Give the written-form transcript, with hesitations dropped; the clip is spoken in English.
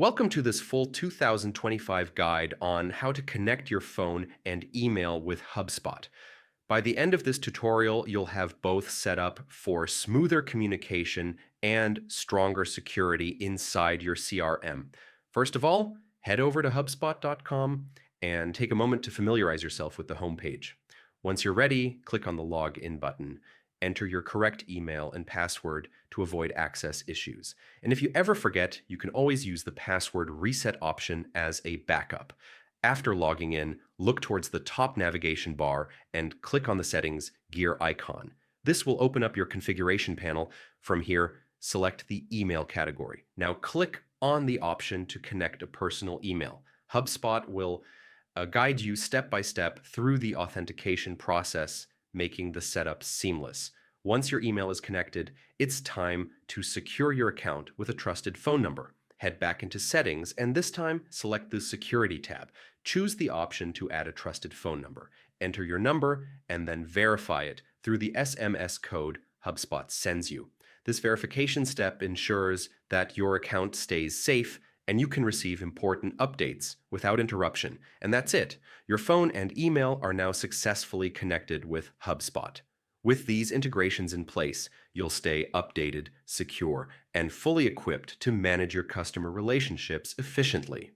Welcome to this full 2025 guide on how to connect your phone and email with Hubspot. By the end of this tutorial, you'll have both set up for smoother communication and stronger security inside your CRM. First of all, head over to hubspot.com and take a moment to familiarize yourself with the homepage. Once you're ready, click on the Login button. Enter your correct email and password to avoid access issues. And if you ever forget, you can always use the password reset option as a backup. After logging in, look towards the top navigation bar and click on the settings gear icon. This will open up your configuration panel. From here, select the email category. Now click on the option to connect a personal email. HubSpot will guide you step by step through the authentication process, making the setup seamless. Once your email is connected, it's time to secure your account with a trusted phone number. Head back into Settings, and this time select the Security tab. Choose the option to add a trusted phone number. Enter your number, and then verify it through the SMS code HubSpot sends you. This verification step ensures that your account stays safe and you can receive important updates without interruption. And that's it. Your phone and email are now successfully connected with HubSpot. With these integrations in place, you'll stay updated, secure, and fully equipped to manage your customer relationships efficiently.